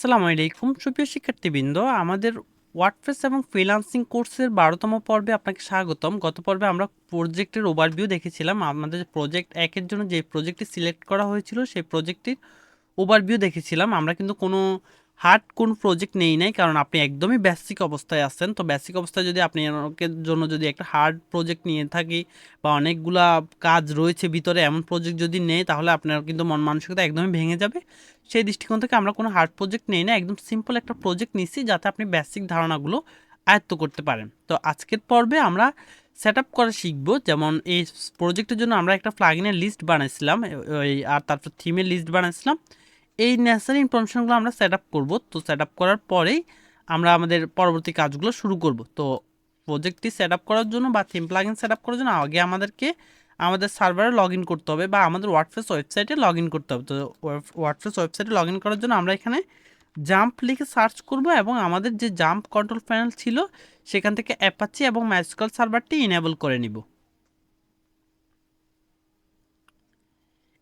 আসসালামু আলাইকুম সুপ্রিয় শিক্ষার্থীবৃন্দ, আমাদের ওয়ার্ডপ্রেস এবং ফ্রিল্যান্সিং কোর্সের ১২তম পর্বে আপনাকে স্বাগতম। গত পর্বে আমরা প্রজেক্টের ওভারভিউ দেখেছিলাম। আমাদের প্রজেক্ট ১ এর জন্য যে প্রজেক্টটি সিলেক্ট করা হয়েছিল সেই প্রজেক্টটির ওভারভিউ দেখেছিলাম। আমরা কিন্তু কোনো প্রজেক্ট নেই নাই, কারণ আপনি একদমই বেসিক অবস্থায় আছেন। তো বেসিক অবস্থায় যদি আপনি এর জন্য যদি একটা হার্ড প্রজেক্ট নিয়ে থাকি বা অনেকগুলা কাজ রয়েছে ভিতরে, এমন প্রজেক্ট যদি নেই তাহলে আপনার কিন্তু মন মানসিকতা একদমই ভেঙে যাবে। সেই দৃষ্টিকোণ থেকে আমরা কোনো হার্ড প্রজেক্ট নেই না, একদম সিম্পল একটা প্রজেক্ট নিচ্ছি যাতে আপনি বেসিক ধারণাগুলো আয়ত্ত করতে পারেন। তো আজকের পর্বে আমরা সেট আপ করা শিখবো। যেমন এই প্রজেক্টের জন্য আমরা একটা প্লাগইনের লিস্ট বানাইছিলাম, আর তারপর থিমের লিস্ট বানাইছিলাম। এই নেসেসারি ইনফরমেশনগুলো আমরা সেট আপ করবো। তো সেট আপ করার পরেই আমরা আমাদের পরবর্তী কাজগুলো শুরু করব। তো প্রজেক্টটি সেট আপ করার জন্য বা থিম প্লাগইন সেট আপ করার জন্য আগে আমাদেরকে আমাদের সার্ভারে লগ ইন করতে হবে বা আমাদের ওয়ার্ডপ্রেস ওয়েবসাইটে লগ ইন করতে হবে। তো ওয়ার্ডপ্রেস ওয়েবসাইটে লগ ইন করার জন্য আমরা এখানে জাম্প লিখে সার্চ করব এবং আমাদের যে জাম্প কন্ট্রোল প্যানেল ছিল সেখান থেকে অ্যাপাচি এবং মাইস্কুয়েল সার্ভারটি ইনেবল করে নিব।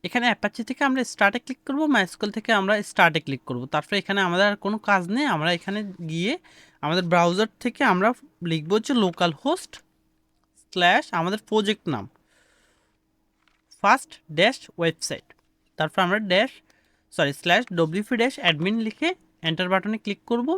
এখানে অ্যাপাচি থেকে আমরা স্টার্টে ক্লিক করব, মাইস্কুয়েল থেকে আমরা স্টার্টে ক্লিক করব। তারপরে এখানে আমাদের আর কোনো কাজ নেই। আমরা এখানে গিয়ে আমাদের ব্রাউজার থেকে আমরা লিখব হচ্ছে লোকাল হোস্ট স্ল্যাশ আমাদের প্রজেক্ট নাম ফার্স্ট ড্যাশ ওয়েবসাইট, তারপর আমরা স্ল্যাশ ডব্লিউপি ড্যাশ অ্যাডমিন লিখে এন্টার বাটনে ক্লিক করব।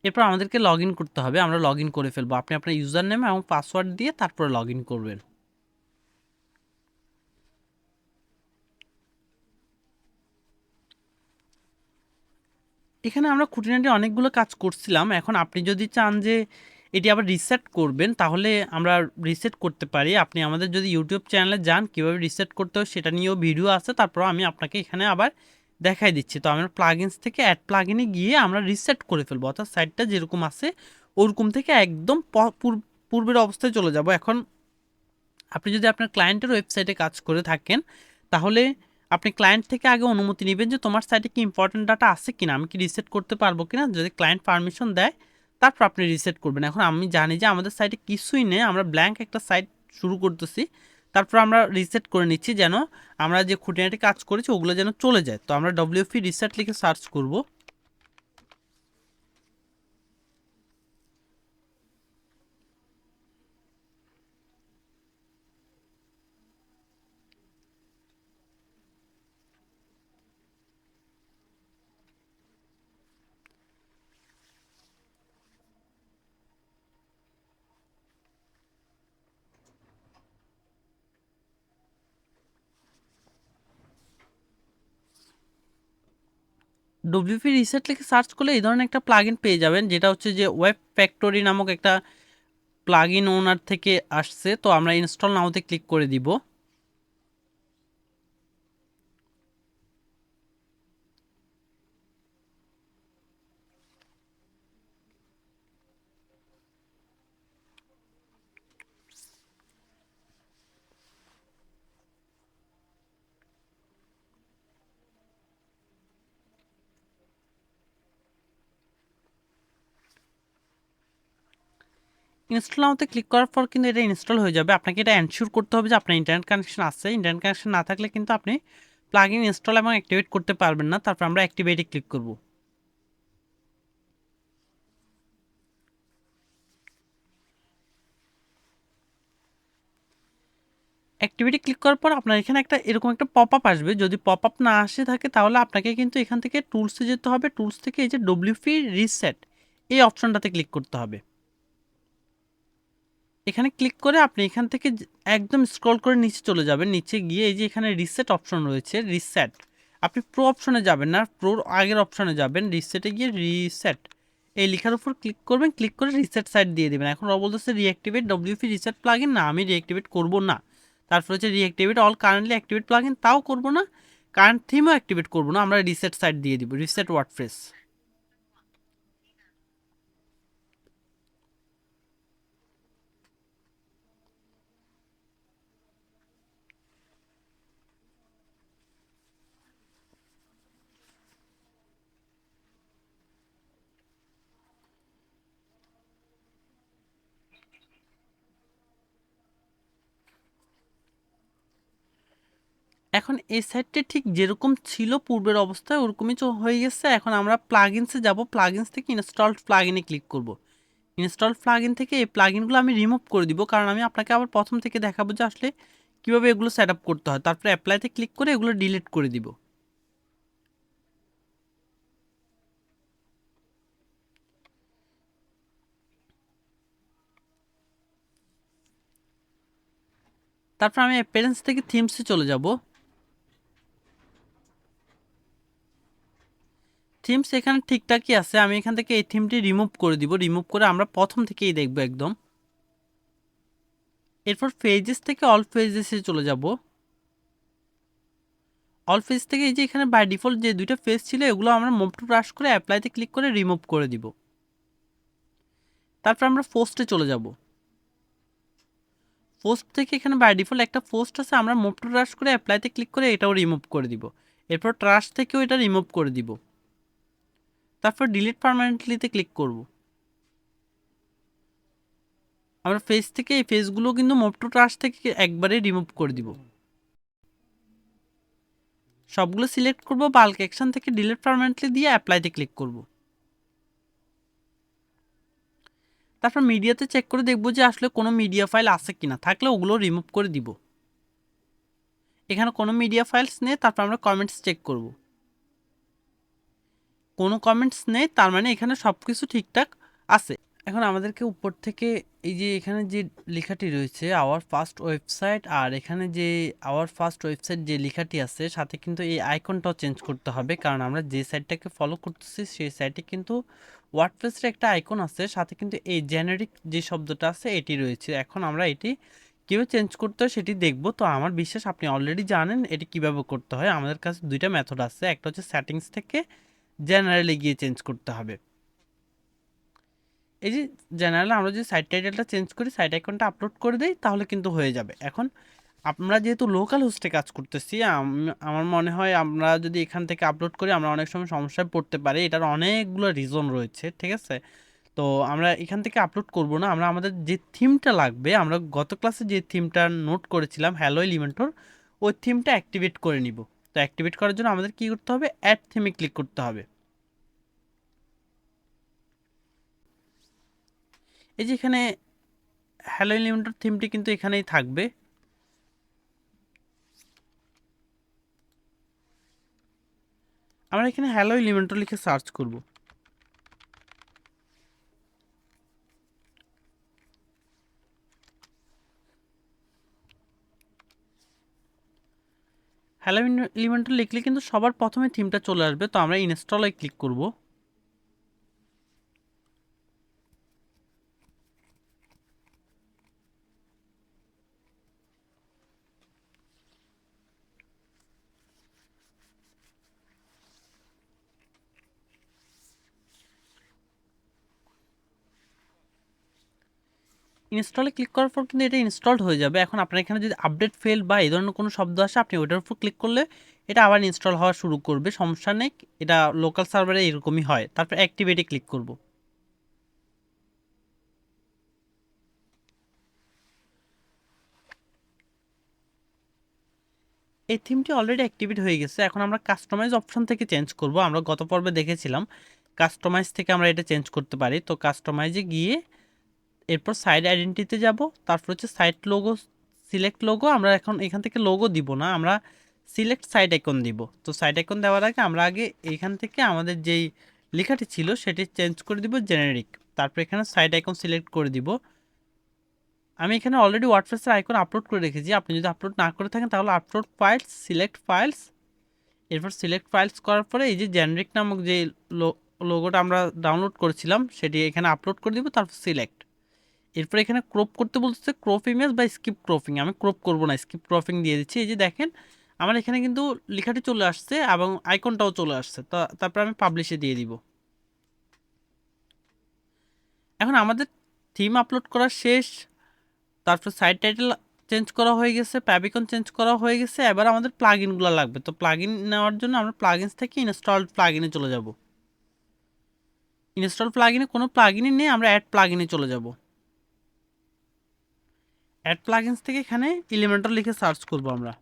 এরপর আমাদেরকে লগ ইন করতে হবে। আমরা লগ ইন করে ফেলবো। আপনি আপনার ইউজার নেম এবং পাসওয়ার্ড দিয়ে তারপরে লগ ইন করবেন। এখানে আমরা খুঁটিনাটি অনেকগুলো কাজ করছিলাম। এখন আপনি যদি চান যে এটি আবার রিসেট করবেন তাহলে আমরা রিসেট করতে পারি। আপনি আমাদের যদি ইউটিউব চ্যানেলে যান কীভাবে রিসেট করতে হয় সেটা নিয়েও ভিডিও আছে, তারপর আমি আপনাকে এখানে আবার দেখাই দিচ্ছি। তো আমরা প্লাগইনস থেকে অ্যাড প্লাগইনে গিয়ে আমরা রিসেট করে ফেলবো, অর্থাৎ সাইটটা যেরকম আছে ওরকম থেকে একদম পূর্বের অবস্থায় চলে যাব। এখন আপনি যদি আপনার ক্লায়েন্টের ওয়েবসাইটে কাজ করে থাকেন তাহলে আপনি ক্লায়েন্ট থেকে আগে অনুমতি নেবেন যে তোমার সাইটে কি ইম্পর্টেন্ট ডাটা আছে কিনা, আমি কি রিসেট করতে পারবো কিনা। যদি ক্লায়েন্ট পারমিশন দেয় তারপর আপনি রিসেট করবেন। এখন আমি জানি যে আমাদের সাইটে কিছুই নেই, আমরা ব্ল্যাঙ্ক একটা সাইট শুরু করতেছি। তারপর আমরা রিসেট করে নিচ্ছি যেন আমরা যে খুঁটিনাটি কাজ করেছি ওগুলো যেন চলে যায়। তো আমরা ডব্লিউপি রিসেট লিখে সার্চ করব। ডব্লিউপি রিসেট লিখে সার্চ করলে এই ধরনের একটা প্লাগইন পেয়ে যাবেন, যেটা হচ্ছে যে ওয়েব ফ্যাক্টরি নামক একটা প্লাগইন ওনার থেকে আসছে। তো আমরা ইনস্টল নাওতে ক্লিক করে দিব। ইনস্টল নাওতে ক্লিক করার পর কিন্তু এটা ইনস্টল হয়ে যাবে। আপনাকে এটা এনশিওর করতে হবে যে আপনার ইন্টারনেট কানেকশন আছে। ইন্টারনেট কানেকশন না থাকলে কিন্তু আপনি প্লাগইন ইনস্টল এবং অ্যাক্টিভেট করতে পারবেন না। তারপর আমরা অ্যাক্টিভেটে ক্লিক করব। অ্যাক্টিভিটি ক্লিক করার পর আপনার এখানে একটা এরকম একটা পপ আপ আসবে। যদি পপ আপ না আসে থাকে তাহলে আপনাকে কিন্তু এখান থেকে টুলসে যেতে হবে। টুলস থেকে এই যে ডব্লিউপি রিসেট এই অপশনটাতে ক্লিক করতে হবে। এখানে ক্লিক করে আপনি এখান থেকে একদম স্ক্রল করে নিচে চলে যাবেন। নিচে গিয়ে এই যে এখানে রিসেট অপশন রয়েছে, রিসেট আপনি প্রো অপশনে যাবেন না, প্রোর আগের অপশনে যাবেন। রিসেটে গিয়ে রিসেট এই লেখার উপর ক্লিক করবেন। ক্লিক করে রিসেট সাইট দিয়ে দেবেন। এখন ও বলতেছে রিঅ্যাক্টিভেট ডব্লিউপি রিসেট প্লাগইন, না আমি রিঅ্যাক্টিভেট করব না। তারপর হচ্ছে reactivate all currently activate plugin, তাও করব না। কারেন্ট থিমও অ্যাক্টিভেট করব না, আমরা রিসেট সাইট দিয়ে দিব, রিসেট ওয়ার্ডপ্রেস। এখন এই সাইটটি ঠিক যেরকম ছিল পূর্বের অবস্থায় ওরকমই হয়ে গেছে। এখন আমরা প্লাগইনসে যাব, প্লাগইনস থেকে ইনস্টলড প্লাগইনে ক্লিক করব। ইনস্টল প্লাগইন থেকে এই প্লাগইনগুলো আমি রিমুভ করে দিব, কারণ আমি আপনাকে আবার প্রথম থেকে দেখাবো যে আসলে কীভাবে এগুলো সেট আপ করতে হয়। তারপরে অ্যাপ্লাইতে ক্লিক করে এগুলো ডিলিট করে দিব। তারপর আমি অ্যাপিয়ারেন্স থেকে থিমসে চলে যাব। থিমস এখানে ঠিকঠাকই আছে, আমি এখান থেকে এই থিমটি রিমুভ করে দিব। রিমুভ করে আমরা প্রথম থেকেই দেখব একদম। এরপর পেজেস থেকে অল পেজেসে চলে যাব। অল পেজ থেকে এই যে এখানে বাই ডিফল্ট যে দুইটা পেজ ছিল এগুলো আমরা মুভ টু ব্রাশ করে অ্যাপ্লাইতে ক্লিক করে রিমুভ করে দিব। তারপর আমরা পোস্টে চলে যাব। পোস্ট থেকে এখানে বাই ডিফল্ট একটা পোস্ট আছে, আমরা মুভ টু ব্রাশ করে অ্যাপ্লাইতে ক্লিক করে এটাও রিমুভ করে দিব। এরপর ট্রাশ থেকেও এটা রিমুভ করে দিব। তারপর ডিলিট পার্মানেন্টলিতে ক্লিক করব। আমরা পেজ থেকে এই পেজগুলো কিন্তু মুভ টু ট্রাশ থেকে একবারে রিমুভ করে দিব। সবগুলো সিলেক্ট করব, বাল্ক অ্যাকশন থেকে ডিলিট পার্মানেন্টলি দিয়ে অ্যাপ্লাইতে ক্লিক করব। তারপর মিডিয়াতে চেক করে দেখব যে আসলে কোনো মিডিয়া ফাইল আছে কিনা, থাকলে ওগুলো রিমুভ করে দিব। এখানে কোনো মিডিয়া ফাইলস নেই, তারপর আমরা কমেন্টস চেক করব। কোনো কমেন্টস নেই, তার মানে এখানে সব কিছু ঠিকঠাক আছে। এখন আমাদেরকে উপর থেকে এই যে এখানে যে লেখাটি রয়েছে আওয়ার ফার্স্ট ওয়েবসাইট, আর এখানে যে আওয়ার ফার্স্ট ওয়েবসাইট যে লেখাটি আছে সাথে কিন্তু এই আইকনটাও চেঞ্জ করতে হবে, কারণ আমরা যে সাইটটাকে ফলো করতেছি সেই সাইটে কিন্তু ওয়ার্ডপ্রেসের একটা আইকন আছে, সাথে কিন্তু এই জেনারিক যে শব্দটা আছে এটি রয়েছে। এখন আমরা এটি কীভাবে চেঞ্জ করতে হয় সেটি দেখব। তো আমার বিশ্বাস আপনি অলরেডি জানেন এটি কিভাবে করতে হয়। আমাদের কাছে দুইটা মেথড আছে, একটা হচ্ছে সেটিংস থেকে জেনারেলে গিয়ে চেঞ্জ করতে হবে। এই যে জেনারেলে আমরা যদি সাইট টাইটেলটা চেঞ্জ করি, সাইট আইকনটা আপলোড করে দিই, তাহলে কিন্তু হয়ে যাবে। এখন আমরা যেহেতু লোকাল হোস্টে কাজ করতেছি, আমার মনে হয় আমরা যদি এখান থেকে আপলোড করি আমরা অনেক সময় সমস্যায় পড়তে পারি। এটার অনেকগুলো রিজন রয়েছে, ঠিক আছে? তো আমরা এখান থেকে আপলোড করব না, আমরা আমাদের যে থিমটা লাগবে, আমরা গত ক্লাসে যে থিমটা নোট করেছিলাম হ্যালো এলিমেন্টর, ওই থিমটা অ্যাক্টিভেট করে নিব। তো অ্যাক্টিভেট করার জন্য আমাদের কী করতে হবে, অ্যাড থিমে ক্লিক করতে হবে। এই যে এখানে হ্যালো এলিমেন্টর থিমটি কিন্তু এখানেই থাকবে। আমরা এখানে হ্যালো এলিমেন্টর লিখে সার্চ করব। হ্যালো এলিমেন্টর লিখলে কিন্তু সবার প্রথমে থিমটা চলে আসবে। তো আমরা ইনস্টলে ক্লিক করব। ইনস্টলে ক্লিক করার পর কিন্তু এটা ইনস্টলড হয়ে যাবে। এখন আপনার এখানে যদি আপডেট ফেল বা এই ধরনের কোনো শব্দ আসে, আপনি ওইটার উপর ক্লিক করলে এটা আবার ইনস্টল হওয়া শুরু করবে, সমস্যা নেই। এটা লোকাল সার্ভারে এরকমই হয়। তারপর অ্যাক্টিভেটে ক্লিক করব। এই থিমটি অলরেডি অ্যাক্টিভেট হয়ে গেছে। এখন আমরা কাস্টমাইজ অপশন থেকে চেঞ্জ করব। আমরা গত পর্বে দেখেছিলাম কাস্টমাইজ থেকে আমরা এটা চেঞ্জ করতে পারি। তো কাস্টমাইজে গিয়ে এরপর সাইড আইডেন্টিটিতে যাব। তারপর হচ্ছে সাইট লোগো, সিলেক্ট লোগো। আমরা এখন এখান থেকে লোগো দিব না, আমরা সিলেক্ট সাইড আইকন দিব। তো সাইড আইকন দেওয়ার আগে আমরা আগে এইখান থেকে আমাদের যেই লেখাটি ছিল সেটি চেঞ্জ করে দিব জেনারিক। তারপর এখানে সাইড আইকন সিলেক্ট করে দিব। আমি এখানে অলরেডি ওয়ার্ডপ্রেসের আইকন আপলোড করে রেখেছি, আপনি যদি আপলোড না করে থাকেন তাহলে আপলোড ফাইলস, সিলেক্ট ফাইলস। এরপর সিলেক্ট ফাইলস করার পরে এই যে জেনারিক নামক যে লোগোটা আমরা ডাউনলোড করেছিলাম সেটি এখানে আপলোড করে দিব। তারপর সিলেক্ট। এরপর এখানে ক্রপ করতে বলতেছে ক্রপ ইমেজ বা স্কিপ ক্রপিং। আমি ক্রপ করব না, স্কিপ ক্রপিং দিয়ে দিচ্ছি। এই যে দেখেন আমার এখানে কিন্তু লেখাটি চলে আসছে এবং আইকনটাও চলে আসছে। তো তারপর আমি পাবলিশে দিয়ে দিব। এখন আমাদের থিম আপলোড করা শেষ। তারপর সাইট টাইটেল চেঞ্জ করা হয়ে গেছে, প্যাবিকন চেঞ্জ করা হয়ে গেছে। এবার আমাদের প্লাগইনগুলো লাগবে। তো প্লাগইন নেওয়ার জন্য আমরা প্লাগইনস থেকে ইনস্টলড প্লাগইনে চলে যাব। ইনস্টল প্লাগইনে কোনো প্লাগইনই নেই, আমরা অ্যাড প্লাগইনে চলে যাব। অ্যাড প্লাগইনস থেকে এখানে এলিমেন্টর লিখে সার্চ করব আমরা।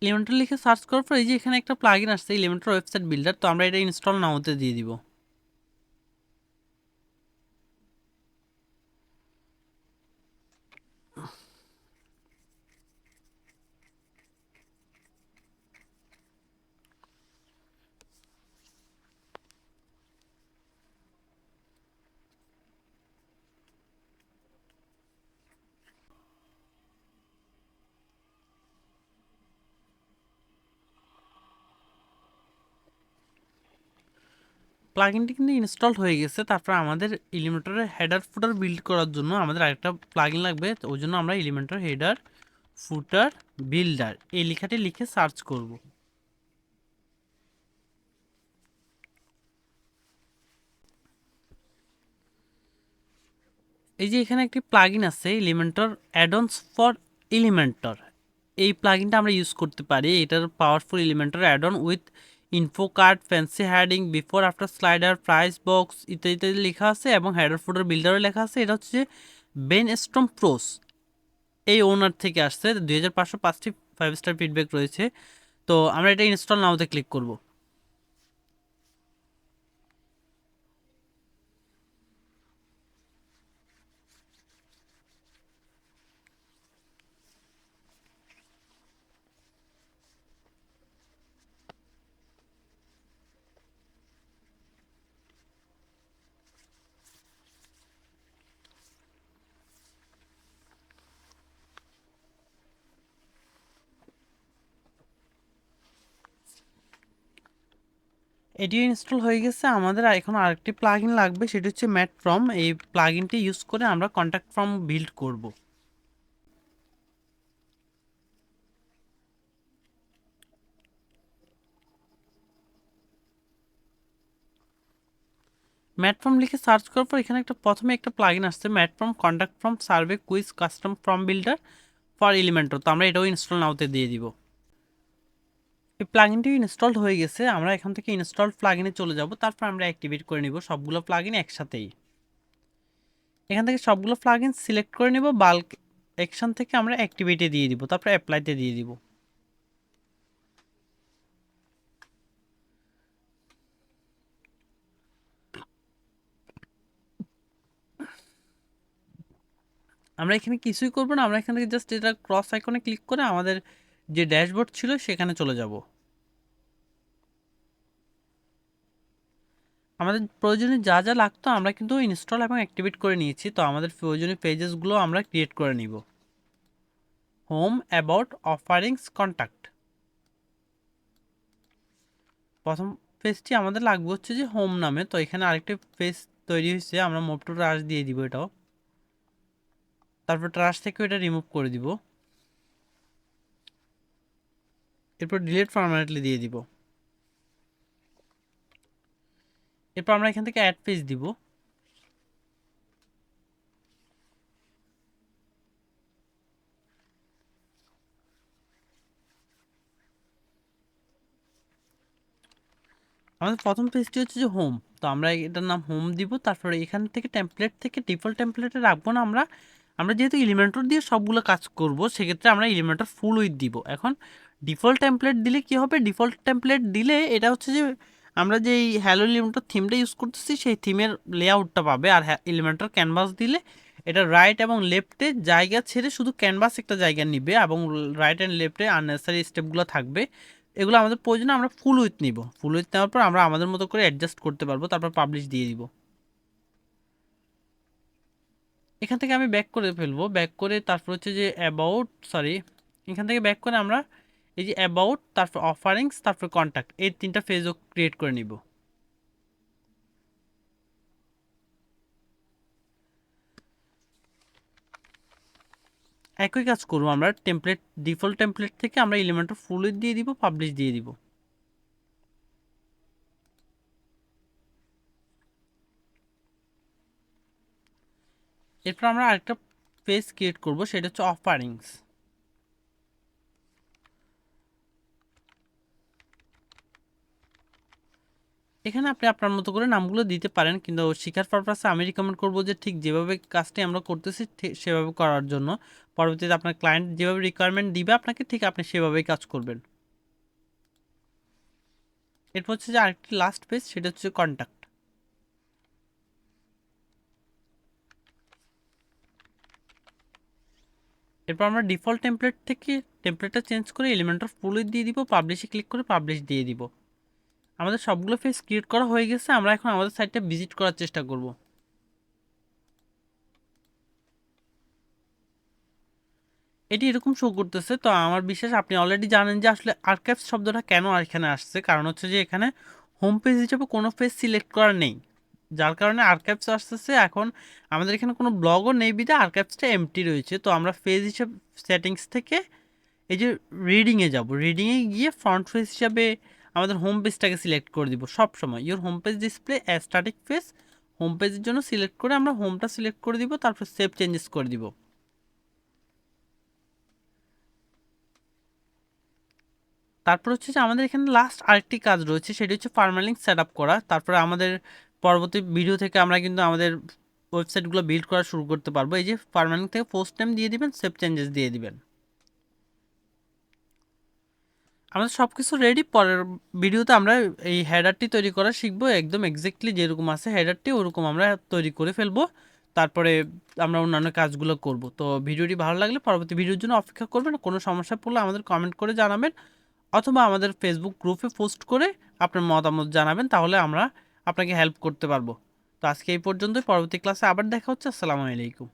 এলিমেন্টর লিখে সার্চ করার পর এই যে এখানে একটা প্লাগইন আসছে এলিমেন্টর ওয়েবসাইট বিল্ডার, তো আমরা এটা ইনস্টল নাও হতে দিয়ে দিব। প্লাগইনটি কিন্তু ইনস্টল হয়ে গেছে। তারপর আমাদের এলিমেন্টরের হেডার ফুটার বিল্ড করার জন্য আমাদের আরেকটা প্লাগইন লাগবে, তো ওই জন্য আমরা এলিমেন্টর হেডার ফুটার বিল্ডার এই লেখাটি লিখে সার্চ করব। এই যে এখানে একটি প্লাগইন আছে এলিমেন্টর অ্যাডঅনস ফর এলিমেন্টর, এই প্লাগইনটা আমরা ইউজ করতে পারি। এটার powerful Elementor add on with info card, fancy heading, before after slider, price box ইত্যাদি ইত্যাদি লেখা আছে এবং হেডার ফুটার বিল্ডারও লেখা আছে। এটা হচ্ছে বেন স্ট্রম প্রোস এই ওনার থেকে আসছে। 2505টি 5 স্টার ফিডব্যাক রয়েছে। তো আমরা এটা ইনস্টল নাওতে ক্লিক করব। এটিও ইনস্টল হয়ে গেছে। আমাদের এখন আরেকটি প্লাগইন লাগবে, সেটি হচ্ছে ম্যাট ফর্ম। এই প্লাগইনটি ইউজ করে আমরা কন্ট্যাক্ট ফর্ম বিল্ড করব। ম্যাট ফর্ম লিখে সার্চ করার পর এখানে প্রথমে একটা প্লাগইন আসছে MetForm contact form survey quiz custom form builder for Elementor, তো আমরা এটাও ইনস্টল নাওতে দিয়ে দিব। এই প্লাগইনটি ইনস্টলড হয়ে গেছে। আমরা এখান থেকে ইনস্টল প্লাগইনে চলে যাব। তারপর আমরা অ্যাক্টিভেট করে নিব সবগুলো প্লাগইন একসাথেই। এখান থেকে সবগুলো প্লাগইন সিলেক্ট করে নিব, বাল্ক অ্যাকশন থেকে আমরা অ্যাক্টিভেটে দিয়ে দিব, তারপর অ্যাপ্লাইতে দিয়ে দিব। আমরা এখানে কিছুই করব না, আমরা এখান থেকে জাস্ট এটা ক্রস আইকনে ক্লিক করে আমাদের যে ড্যাশবোর্ড ছিল সেখানে চলে যাব। আমাদের প্রয়োজনীয় যা যা লাগতো আমরা কিন্তু ইনস্টল এবং অ্যাক্টিভেট করে নিয়েছি। তো আমাদের প্রয়োজনীয় পেজেসগুলো আমরা ক্রিয়েট করে নিব। Home, about, offerings, contact. প্রথম পেজটি আমাদের লাগবে হচ্ছে যে হোম নামে, তো এখানে আরেকটি পেজ তৈরি হয়েছে, আমরা মুভ টু ট্রাশ দিয়ে দিব এটাও। তারপর ট্রাশ থেকে এটা রিমুভ করে দিব, এরপর ডিলিট পার্মানেন্টলি দিয়ে দিব। এরপর আমরা এখান থেকে অ্যাড পেজ দিব। আমাদের প্রথম পেজটি হচ্ছে যে হোম, তো আমরা এটার নাম হোম দিব। তারপরে এখান থেকে টেমপ্লেট থেকে ডিফল্ট টেমপ্লেটে রাখবো না আমরা, আমরা যেহেতু এলিমেন্টর দিয়ে সবগুলো কাজ করব সেক্ষেত্রে আমরা এলিমেন্টর ফুল উইথ দিব। এখন ডিফল্ট টেমপ্লেট দিলে কি হবে, ডিফল্ট টেমপ্লেট দিলে এটা হচ্ছে যে আমরা যে এই হ্যালো এলিমেন্টর থিমটা ইউজ করতেছি সেই থিমের লেআউটটা পাবে। আর এলিমেন্টর ক্যানভাস দিলে এটা রাইট এবং লেফটে জায়গা ছেড়ে শুধু ক্যানভাস একটা জায়গা নিবে এবং রাইট অ্যান্ড লেফটে আননেসারি স্টেপগুলো থাকবে। এগুলো আমাদের প্রয়োজনে আমরা ফুল উইথ নিব। ফুল উইথ নেওয়ার পর আমরা আমাদের মতো করে অ্যাডজাস্ট করতে পারবো, তারপর পাবলিশ দিয়ে দিব। এখান থেকে আমি ব্যাক করে ফেলবো, ব্যাক করে তারপর হচ্ছে যে অ্যাবাউট, সরি, এখান থেকে ব্যাক করে আমরা এই যে অ্যাবাউট, তারপর অফারিংস, তারপর কন্ট্যাক্ট, এই তিনটা ফেজও ক্রিয়েট করে নিব। একই কাজ করবো আমরা, টেমপ্লেট ডিফল্ট টেমপ্লেট থেকে আমরা এলিমেন্টর ফুল উইথ দিয়ে দিব, পাবলিশ দিয়ে দিব। এরপর আমরা আরেকটা পেজ ক্রিয়েট করব, সেটা হচ্ছে অফারিংস। এখানে আপনি আপনার মতো করে নামগুলো দিতে পারেন, কিন্তু শিখার পারপাসে আমি রিকমেন্ড করব যে ঠিক যেভাবে কাজটি আমরা করতেছি ঠিক সেভাবে করার জন্য। পরবর্তীতে আপনার ক্লায়েন্ট যেভাবে রিকোয়ারমেন্ট দিবে আপনাকে, ঠিক আপনি সেভাবেই কাজ করবেন। এরপর হচ্ছে যে আরেকটি লাস্ট পেজ, সেটা হচ্ছে কন্ট্যাক্ট। এরপর আমরা ডিফল্ট টেমপ্লেট থেকে টেমপ্লেটটা চেঞ্জ করে এলিমেন্টর ফুলে দিয়ে দিব, পাবলিশে ক্লিক করে পাবলিশ দিয়ে দিব। আমাদের সবগুলো পেজ ক্রিয়েট করা হয়ে গেছে। আমরা এখন আমাদের সাইটটা ভিজিট করার চেষ্টা করব। এটি এরকম শো করতেছে। তো আমার বিশ্বাস আপনি অলরেডি জানেন যে আসলে আর্কাইভস শব্দটা কেন এখানে আসছে। কারণ হচ্ছে যে এখানে হোম পেজ হিসেবে কোনো পেজ সিলেক্ট করা নেই, যার কারণে আর্কাইভস আসতেছে। এখন আমাদের এখানে কোনো ব্লগও নেই, বিধায় আর্কাইভসটা এমটি রয়েছে। তো আমরা পেজ হিসেবে সেটিংস থেকে এই যে রিডিংয়ে যাব, রিডিংয়ে গিয়ে ফ্রন্ট পেজ হিসাবে আমাদের হোম পেজটাকে সিলেক্ট করে দিব। সব সময় your home page display static page, home পেজের জন্য সিলেক্ট করে আমরা হোমটা সিলেক্ট করে দিব, তারপর সেভ চেঞ্জেস করে দিব। তারপর হচ্ছে যে আমাদের এখানে লাস্ট আরেকটি কাজ রয়েছে, সেটি হচ্ছে ফার্মালিঙ্ক সেট আপ করা। তারপরে আমাদের পরবর্তী ভিডিও থেকে আমরা কিন্তু আমাদের ওয়েবসাইটগুলো বিল্ড করা শুরু করতে পারবো। এই যে ফার্মালিঙ্ক থেকে পোস্ট নেম দিয়ে দিবেন, সেভ চেঞ্জেস দিয়ে দিবেন। আমাদের সব কিছু রেডি। পরের ভিডিওতে আমরা এই হেডারটি তৈরি করা শিখবো, একদম এক্স্যাক্টলি যেরকম আছে হেডারটি ওরকম আমরা তৈরি করে ফেলবো। তারপরে আমরা অন্যান্য কাজগুলো করব। তো ভিডিওটি ভালো লাগলে পরবর্তী ভিডিওর জন্য অপেক্ষা করবেন। কোনো সমস্যা পড়লে আমাদের কমেন্ট করে জানাবেন, অথবা আমাদের ফেসবুক গ্রুপে পোস্ট করে আপনার মতামত জানাবেন, তাহলে আমরা আপনাকে হেল্প করতে পারবো। তো আজকে এই পর্যন্তই, পরবর্তী ক্লাসে আবার দেখা হচ্ছে। আসসালামু আলাইকুম।